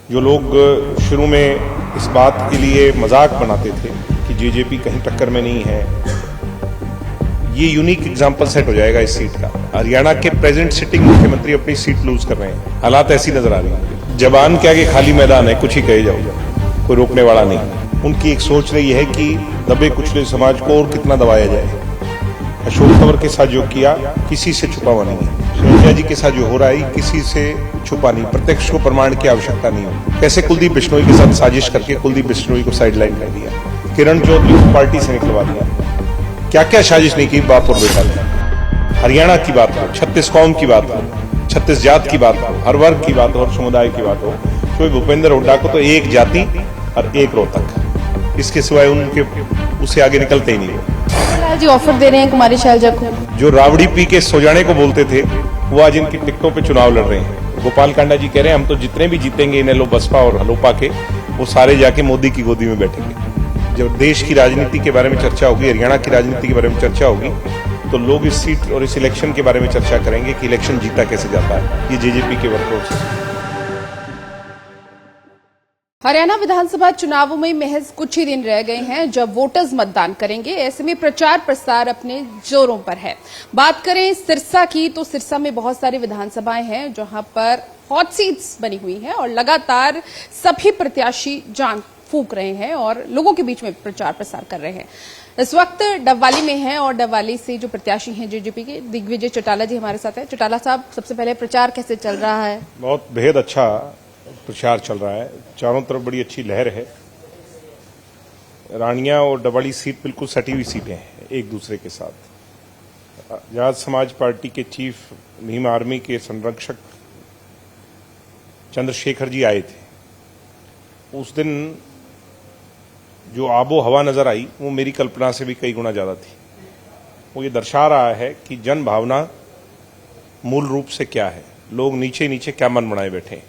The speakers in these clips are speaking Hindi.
जो लोग शुरू में इस बात के लिए मजाक बनाते थे कि जेजेपी कहीं टक्कर में नहीं है, ये यूनिक एग्जाम्पल सेट हो जाएगा इस सीट का। हरियाणा के प्रेजेंट सिटिंग मुख्यमंत्री अपनी सीट लूज कर रहे हैं, हालात ऐसी नजर आ रही है। जबान के आगे खाली मैदान है, कुछ ही कहे जाओ, कोई रोकने वाला नहीं। उनकी एक सोच रही है कि दबे कुचले समाज को और कितना दबाया जाए। अशोक तंवर के साथ जो किया किसी से छुपा हुआ नहीं है। शैलजा जी के साथ जो हो रहा है किसी से छुपा नहीं, प्रत्यक्ष को प्रमाण की आवश्यकता नहीं होती। कैसे कुलदीप बिश्नोई के साथ साजिश करके कुलदीप बिश्नोई को साइडलाइन कर दिया, किरण चौधरी को पार्टी से निकलवा दिया। क्या क्या साजिश नहीं की बाप और बेटा ने। हरियाणा की बात हो, 36 कौम की बात हो, 36 जात की बात हो, हर वर्ग की बात हो और समुदाय की बात हो, तो भूपेंद्र हुड्डा को तो एक जाति और एक रोहतक, इसके सिवाय उनके उससे आगे निकलते ही नहीं। जी ऑफर दे रहे हैं कुमारी शैलजा को, जो रावड़ी पी के सो जाने को बोलते थे वो आज इनकी टिकटों पे चुनाव लड़ रहे हैं। गोपाल कांडा जी कह रहे हैं हम तो जितने भी जीतेंगे इनेलो बसपा और हलोपा के, वो सारे जाके मोदी की गोदी में बैठेंगे। जब देश की राजनीति के बारे में चर्चा होगी, हरियाणा की राजनीति के बारे में चर्चा होगी, तो लोग इस सीट और इस इलेक्शन के बारे में चर्चा करेंगे कि इलेक्शन जीता कैसे जाता है। ये जेजेपी के वर्करों से। हरियाणा विधानसभा चुनावों में महज कुछ ही दिन रह गए हैं जब वोटर्स मतदान करेंगे। ऐसे में प्रचार प्रसार अपने जोरों पर है। बात करें सिरसा की, तो सिरसा में बहुत सारी विधानसभाएं हैं जहां पर हॉट सीट्स बनी हुई हैं और लगातार सभी प्रत्याशी जान फूंक रहे हैं और लोगों के बीच में प्रचार प्रसार कर रहे हैं। इस वक्त डबवाली में हैं और डबवाली से जो प्रत्याशी हैं जेजेपी के, दिग्विजय चौटाला जी हमारे साथ हैं। चौटाला साहब, सबसे पहले प्रचार कैसे चल रहा है? बहुत बेहद अच्छा प्रचार चल रहा है, चारों तरफ बड़ी अच्छी लहर है। रानिया और डबवाली सीट बिल्कुल सटी हुई सीटें हैं एक दूसरे के साथ। आजाद समाज पार्टी के चीफ भीम आर्मी के संरक्षक चंद्रशेखर जी आए थे। उस दिन जो आबो हवा नजर आई वो मेरी कल्पना से भी कई गुना ज्यादा थी। वो ये दर्शा रहा है कि जन भावना मूल रूप से क्या है, लोग नीचे नीचे क्या मन बनाए बैठे हैं।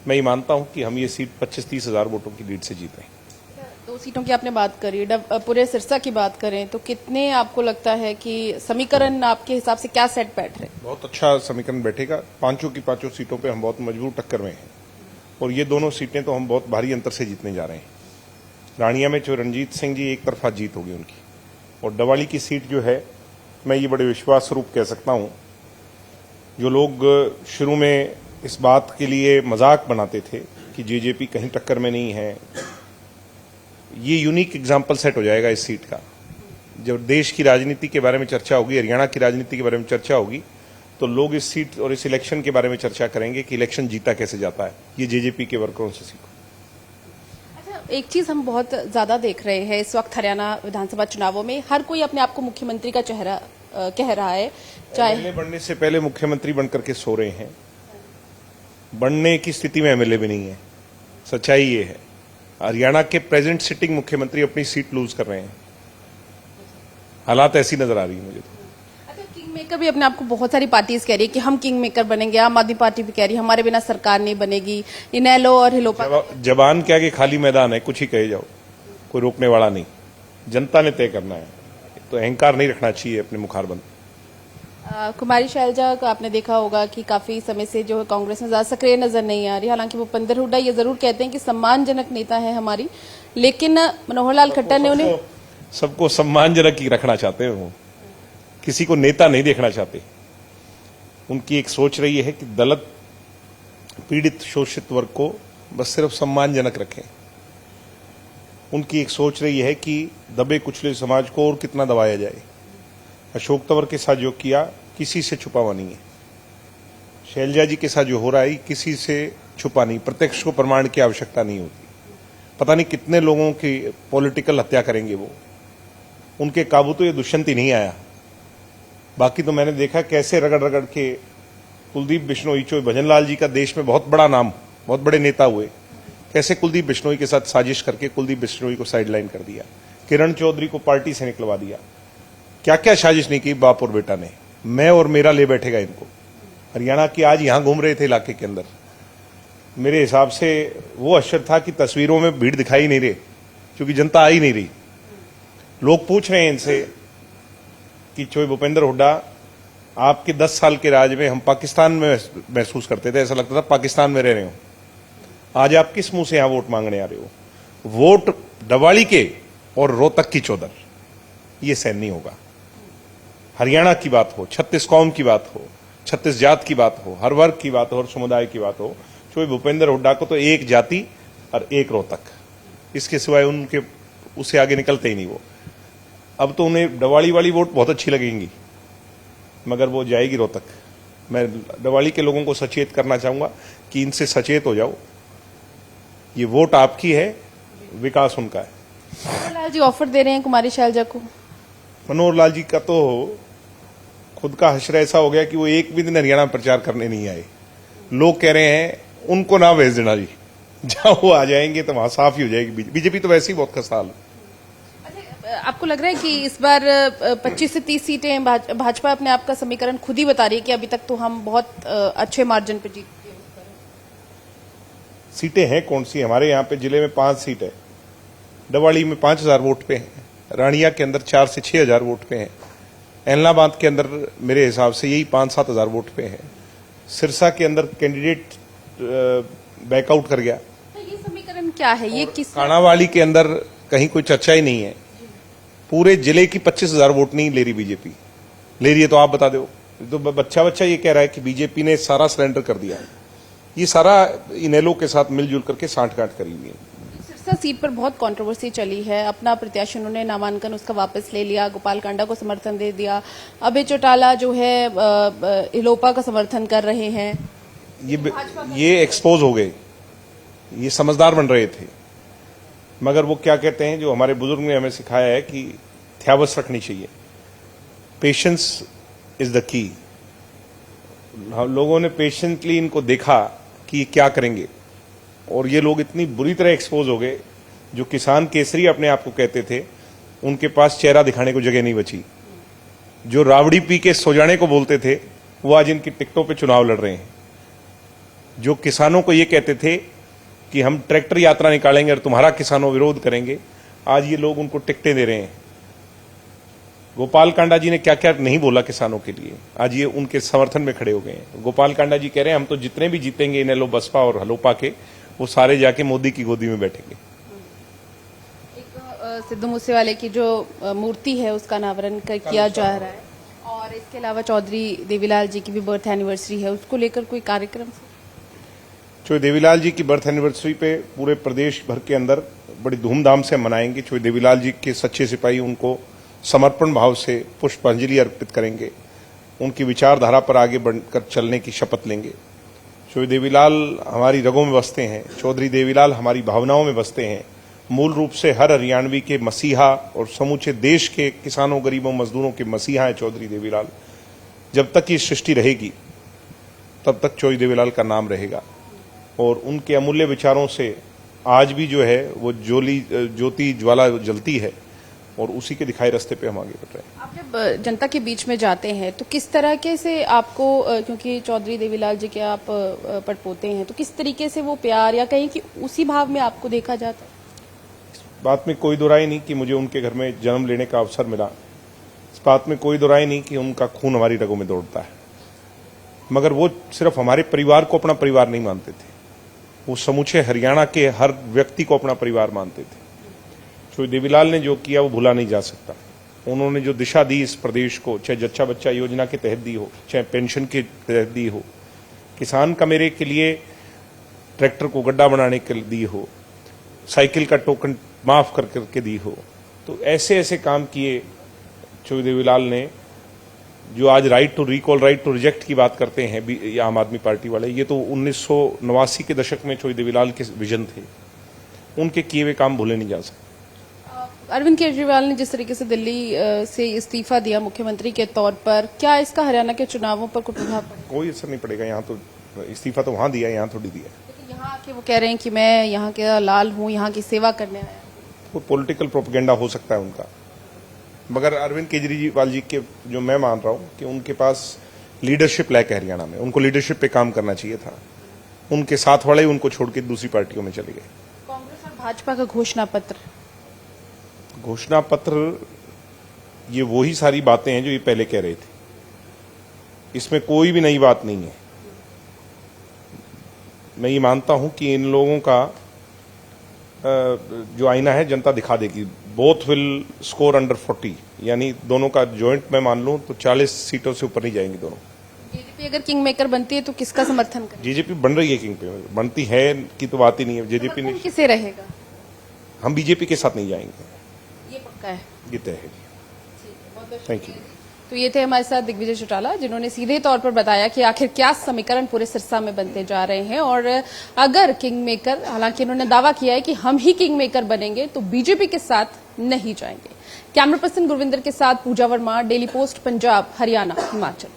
मैं ये मानता हूं कि हम ये सीट 25-30 हजार वोटों की लीड से जीते हैं। 2 सीटों की आपने बात करी, पूरे सिरसा की बात करें तो कितने आपको लगता है कि समीकरण आपके हिसाब से क्या सेट बैठ रहे? बहुत अच्छा समीकरण बैठेगा। पांचों की पांचों सीटों पे हम बहुत मजबूत टक्कर में हैं और ये दोनों सीटें तो हम बहुत भारी अंतर से जीतने जा रहे हैं। रानिया में जो रणजीत सिंह जी एक तरफा जीत होगी उनकी, और डबवाली की सीट जो है, मैं ये बड़े विश्वास स्वरूप कह सकता हूं, जो लोग शुरू में इस बात के लिए मजाक बनाते थे कि जेजेपी कहीं टक्कर में नहीं है, ये यूनिक एग्जाम्पल सेट हो जाएगा इस सीट का। जब देश की राजनीति के बारे में चर्चा होगी, हरियाणा की राजनीति के बारे में चर्चा होगी, तो लोग इस सीट और इस इलेक्शन के बारे में चर्चा करेंगे कि इलेक्शन जीता कैसे जाता है। ये जेजेपी के वर्करों से सीखो। अच्छा, एक चीज हम बहुत ज्यादा देख रहे हैं इस वक्त हरियाणा विधानसभा चुनावों में, हर कोई अपने आप को मुख्यमंत्री का चेहरा कह रहा है। चाहे एमएलए बनने से पहले मुख्यमंत्री बनकर के सो रहे हैं, बनने की स्थिति में एमएलए भी नहीं है। सच्चाई ये है, हरियाणा के प्रेजेंट सिटिंग मुख्यमंत्री अपनी सीट लूज कर रहे हैं, हालात ऐसी नजर आ रही है मुझे। अच्छा, किंग मेकर भी अपने आप को बहुत सारी पार्टीज कह रही है कि हम किंग मेकर बनेंगे। आम आदमी पार्टी भी कह रही है हमारे बिना सरकार नहीं बनेगी। इनेलो और हिलोपा जबान के आगे खाली मैदान है, कुछ ही कहे जाओ, कोई रोकने वाला नहीं। जनता ने तय करना है, तो अहंकार नहीं रखना चाहिए अपने मुखारबंद। कुमारी शैलजा को आपने देखा होगा कि काफी समय से जो है कांग्रेस में ज्यादा सक्रिय नजर नहीं आ रही। हालांकि भूपेंद्र हुड्डा ये जरूर कहते हैं कि सम्मानजनक नेता है हमारी, लेकिन मनोहर लाल खट्टर ने उन्हें सबको सम्मानजनक ही रखना चाहते हैं। वो किसी को नेता नहीं देखना चाहते। उनकी एक सोच रही है कि दलित पीड़ित शोषित वर्ग को बस सिर्फ सम्मानजनक रखें। उनकी एक सोच रही है कि दबे कुचले समाज को और कितना दबाया जाए। अशोक तंवर के साथ जो किया किसी से छुपा हुआ नहीं है। शैलजा जी के साथ जो हो रहा है किसी से छुपा नहीं, प्रत्यक्ष को प्रमाण की आवश्यकता नहीं होती। पता नहीं कितने लोगों की पॉलिटिकल हत्या करेंगे वो, उनके काबू तो ये दुष्यंत ही नहीं आया। बाकी तो मैंने देखा कैसे रगड़ रगड़ के कुलदीप बिश्नोई, भजनलाल जी का देश में बहुत बड़ा नाम, बहुत बड़े नेता हुए, कैसे कुलदीप बिश्नोई के साथ साजिश करके कुलदीप बिश्नोई को साइडलाइन कर दिया, किरण चौधरी को पार्टी से निकलवा दिया। क्या क्या साजिश नहीं की बाप और बेटा ने। मैं और मेरा ले बैठेगा इनको। हरियाणा की आज यहां घूम रहे थे इलाके के अंदर, मेरे हिसाब से वो अशर था कि तस्वीरों में भीड़ दिखाई नहीं रही, क्योंकि जनता आ ही नहीं रही। लोग पूछ रहे हैं इनसे कि चोई भूपेंद्र हुड्डा, आपके 10 साल के राज में हम पाकिस्तान में महसूस करते थे, ऐसा लगता था पाकिस्तान में रह रहे हो। आज आप किस मुंह से यहां वोट मांगने आ रहे हो? वोट डवाली के और रोहतक की चौधर, ये सहन नहीं होगा। हरियाणा की बात हो, 36 कौम की बात हो, 36 जात की बात हो, हर वर्ग की बात हो, हर समुदाय की बात हो, जो भूपेंद्र हुड्डा को तो एक जाति और एक रोहतक, इसके सिवाय उनके उससे आगे निकलते ही नहीं वो। अब तो उन्हें डवाली वाली वोट बहुत अच्छी लगेंगी, मगर वो जाएगी रोहतक। मैं डवाली के लोगों को सचेत करना चाहूंगा कि इनसे सचेत हो जाओ, ये वोट आपकी है, विकास उनका है। मनोहर लाल जी ऑफर दे रहे हैं कुमारी शैलजा को। मनोहर लाल जी का तो खुद का हश्र ऐसा हो गया कि वो एक भी दिन हरियाणा में प्रचार करने नहीं आए। लोग कह रहे हैं उनको ना भेज देना जी, जहां वो आ जाएंगे तो वहां साफ ही हो जाएगी। बीजेपी तो वैसे ही बहुत खसाल है। आपको लग रहा है कि इस बार 25 से 30 सीटें भाजपा अपने आप का समीकरण खुद ही बता रही है कि अभी तक तो हम बहुत अच्छे मार्जिन पे जीते हैं? सीटें हैं कौन सी? हमारे यहाँ पे जिले में 5 सीट है, डवाड़ी में 5000 वोट पे है, रानिया के अंदर 4 से 6000 वोट पे है, एलनाबाद के अंदर मेरे हिसाब से यही 5-7 हजार वोट पे है, सिरसा के अंदर कैंडिडेट बैकआउट कर गया। तो ये समीकरण क्या है? ये किस काणावाली के अंदर कहीं कोई चर्चा ही नहीं है। पूरे जिले की 25,000 वोट नहीं ले रही बीजेपी, ले रही है तो आप बता दो। तो बच्चा ये कह रहा है कि बीजेपी ने सारा सरेंडर कर दिया। ये सारा इनेलो के साथ मिलजुल करके सांठगांठ करी हुई है। सिरसा सीट पर बहुत कंट्रोवर्सी चली है। अपना प्रत्याशी उन्होंने नामांकन उसका वापस ले लिया, गोपाल कांडा को समर्थन दे दिया। अभय चौटाला जो है इलोपा का समर्थन कर रहे हैं। ये एक्सपोज हो गए, ये समझदार बन रहे थे, मगर वो क्या कहते हैं, जो हमारे बुजुर्ग ने हमें सिखाया है कि ध्यावस रखनी चाहिए। Patience is the key. हम लोगों ने पेशेंटली इनको देखा कि ये क्या करेंगे, और ये लोग इतनी बुरी तरह एक्सपोज हो गए। जो किसान केसरी अपने आप को कहते थे, उनके पास चेहरा दिखाने को जगह नहीं बची। जो रावड़ी पी के सो जाने को बोलते थे, वो आज इनकी टिकटों पे चुनाव लड़ रहे हैं। जो किसानों को ये कहते थे कि हम ट्रैक्टर यात्रा निकालेंगे और तुम्हारा किसानों विरोध करेंगे, आज ये लोग उनको टिकटें दे रहे हैं। गोपाल कांडा जी ने क्या क्या नहीं बोला किसानों के लिए, आज ये उनके समर्थन में खड़े हो गए हैं। गोपाल कांडा जी कह रहे हैं हम तो जितने भी जीतेंगे इनेलो, बसपा और हलोपा के, वो सारे जाके मोदी की गोदी में बैठेंगे। एक सिद्धू मूसेवाले की जो मूर्ति है उसका अनावरण किया जा रहा है, और इसके अलावा चौधरी देवीलाल जी की भी बर्थ एनिवर्सरी है, उसको लेकर कोई कार्यक्रम? चौधरी देवीलाल जी की बर्थ एनिवर्सरी पे पूरे प्रदेश भर के अंदर बड़ी धूमधाम से मनाएंगे। चौधरी देवीलाल जी के सच्चे सिपाही उनको समर्पण भाव से पुष्पांजलि अर्पित करेंगे, उनकी विचारधारा पर आगे बढ़कर चलने की शपथ लेंगे। चौधरी देवीलाल हमारी रगों में बसते हैं, चौधरी देवीलाल हमारी भावनाओं में बसते हैं। मूल रूप से हर हरियाणवी के मसीहा और समूचे देश के किसानों, गरीबों, मजदूरों के मसीहा हैं चौधरी देवीलाल। जब तक ये सृष्टि रहेगी तब तक चौधरी देवीलाल का नाम रहेगा, और उनके अमूल्य विचारों से आज भी जो है वो ज्योति ज्वाला जलती है, और उसी के दिखाए रास्ते पे हम आगे बढ़ रहे हैं। आप जब जनता के बीच में जाते हैं तो किस तरीके से आपको, क्योंकि चौधरी देवीलाल जी के आप पड़पोते हैं, तो किस तरीके से वो प्यार या कहीं कि उसी भाव में आपको देखा जाता है? इस बात में कोई दुराई नहीं कि मुझे उनके घर में जन्म लेने का अवसर मिला। इस बात में कोई दुराई नहीं कि उनका खून हमारी रगों में दौड़ता है, मगर वो सिर्फ हमारे परिवार को अपना परिवार नहीं मानते थे, वो समूचे हरियाणा के हर व्यक्ति को अपना परिवार मानते थे। चौधरी देवीलाल ने जो किया वो भूला नहीं जा सकता। उन्होंने जो दिशा दी इस प्रदेश को, चाहे जच्चा बच्चा योजना के तहत दी हो, चाहे पेंशन के तहत दी हो, किसान का मेरे के लिए ट्रैक्टर को गड्ढा बनाने के लिए दी हो, साइकिल का टोकन माफ कर करके दी हो, तो ऐसे ऐसे काम किए चौधरी देवीलाल ने। जो आज right to recall, right to reject की बात करते हैं आम आदमी पार्टी वाले, ये तो 1989 के दशक में चौधरी देवीलाल के विजन थे। उनके किए हुए काम भूले नहीं जा सकते। अरविंद केजरीवाल ने जिस तरीके से दिल्ली से इस्तीफा दिया मुख्यमंत्री के तौर पर, क्या इसका हरियाणा के चुनावों पर कोई प्रभाव पड़ेगा? कोई असर नहीं पड़ेगा। यहाँ तो इस्तीफा तो वहां दिया, यहाँ थोड़ी दिया। लेकिन यहाँ आके वो कह रहे हैं कि मैं यहाँ के लाल हूँ, यहाँ की सेवा करने आया हूँ। वो पॉलिटिकल प्रोपेगेंडा हो सकता है उनका, मगर अरविंद केजरीवाल जी के जो मैं मान रहा हूँ कि उनके पास लीडरशिप लैक है हरियाणा में, उनको लीडरशिप पे काम करना चाहिए था। उनके साथ वाले उनको छोड़ के दूसरी पार्टियों में चले गए। कांग्रेस और भाजपा का घोषणा पत्र, ये वही सारी बातें हैं जो ये पहले कह रहे थे। इसमें कोई भी नई बात नहीं है। मैं ये मानता हूं कि इन लोगों का जो आईना है जनता दिखा देगी। बोथ विल स्कोर अंडर 40, यानी दोनों का जॉइंट मैं मान लूं तो 40 सीटों से ऊपर नहीं जाएंगे दोनों। बीजेपी अगर किंग मेकर बनती है तो किसका समर्थन करेगी? जेजेपी बन रही है किंग पे, बनती है की तो बात ही नहीं है। जेजेपी ने, समर्थन किसे रहेगा? हम बीजेपी के साथ नहीं जाएंगे, ये पक्का है। ये तय है जी। Thank you. तो ये थे हमारे साथ दिग्विजय चौटाला, जिन्होंने सीधे तौर पर बताया कि आखिर क्या समीकरण पूरे सिरसा में बनते जा रहे हैं, और अगर किंग मेकर, हालांकि इन्होंने दावा किया है कि हम ही किंग मेकर बनेंगे, तो बीजेपी के साथ नहीं जाएंगे। कैमरा पर्सन गुरविंदर के साथ पूजा वर्मा, डेली पोस्ट पंजाब, हरियाणा, हिमाचल।